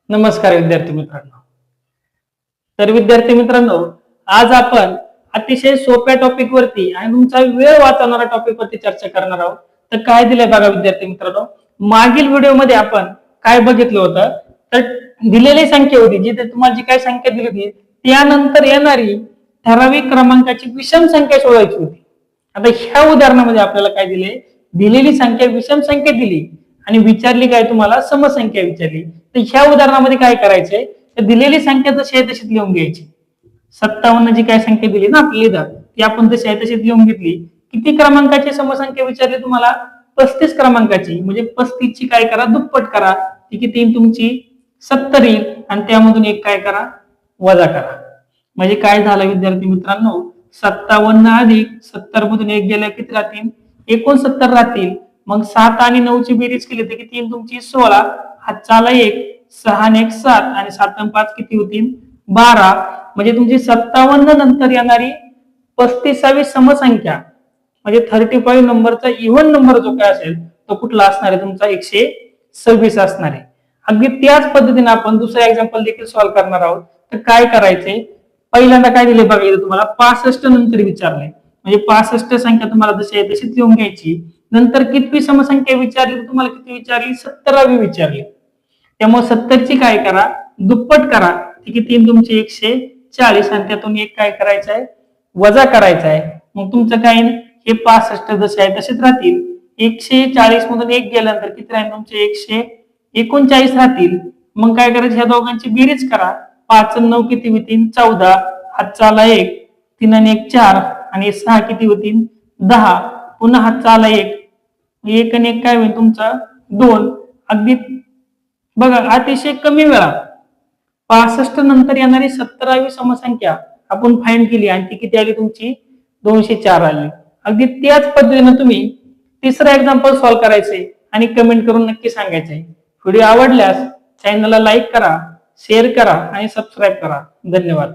नमस्कार विद्यार्थी मित्रांनो. तर विद्यार्थी मित्रांनो, आज आपण अतिशय सोप्या टॉपिक वरती आणि तुमचा वेळ वाचवणारा टॉपिक वरती चर्चा करणार आहोत. तर काय दिलंय बघा विद्यार्थी मित्रांनो, मागील व्हिडिओमध्ये आपण काय बघितलं होतं, तर दिलेली संख्या होती, जी तुम्हाला जी काय संख्या दिली होती त्यानंतर येणारी ठराविक क्रमांकाची विषम संख्या शोधायची होती. आता ह्या उदाहरणामध्ये आपल्याला काय दिले, दिलेली संख्या विषम संख्या दिली आणि विचारली काय, तुम्हाला समसंख्या विचारली. तर ह्या उदाहरणामध्ये काय करायचंय, तर दिलेली संख्या जशी आहे तशीच लिहून घ्यायची. 57 जी काय संख्या दिली ना आपल्याला, ती आपण तशी आहे तशीच लिहून घेतली. किती क्रमांकाची समसंख्या विचारली तुम्हाला, 35 क्रमांकाची. म्हणजे 35 ची काय करा, दुप्पट करा. ती किती तुमची 70 येईल आणि त्यामधून एक काय करा, वजा करा. म्हणजे काय झालं विद्यार्थी मित्रांनो, 57 अधिक 70 मधून एक गेल्या किती राहतील, 69 राहतील. मग 7 आणि 9 ची बेरीज केली तर किती तुमची 16. हातचा आला 1, 6 आणि 1 7 आणि 7 आणि 5 किती होतील 12. म्हणजे तुमची 57 नंतर येणारी 35वी समसंख्या म्हणजे 35 नंबरचा इव्हन नंबर जो काय असेल तो कुठला असणार आहे, तुमचा 126 असणार आहे. अगदी त्याच पद्धतीने आपण दुसरं एक्झाम्पल देखील सॉल्व्ह करणार आहोत. तर काय करायचंय, पहिल्यांदा काय दिले बघा, तुम्हाला 65 नंतर विचारलंय. म्हणजे 65 संख्या तुम्हाला जशी आहे तशीच लिहून घ्यायची. नंतर कितवी समसंख्या विचारली, तुम्हाला किती विचारली, 70वी विचारली. त्यामुळे 70 ची काय करा, दुप्पट करा. ती किती तुमची 140 आणि त्यातून एक काय करायचं आहे, वजा करायचा आहे. मग तुमचं काय, हे 65 जसे आहे तसेच राहतील. 140 मधून एक गेल्यानंतर किती राहील तुमचे 139 राहतील. मग काय करायचं, ह्या दोघांची बेरीज करा. 5 आणि 9 किती होतील 14. हातचा आला 1, 3 आणि 1 4 आणि 6 किती होतील 10. पुन्हा हातचा आला 1, 1 आणि 1 काय होईल तुमचा 2. अगदी बघा अतिशय कमी वेळात 65 नंतर येणारी 17वी समसंख्या आपण फाइंड केली आणि ती किती आली तुमची 204 आली. अगदी त्याच पद्धतीने तुम्ही तिसरं एक्झाम्पल सॉल्व्ह करायचंय आणि कमेंट करून नक्की सांगायचंय. व्हिडिओ आवडल्यास चॅनलला लाईक करा, शेअर करा आणि सबस्क्राईब करा. धन्यवाद.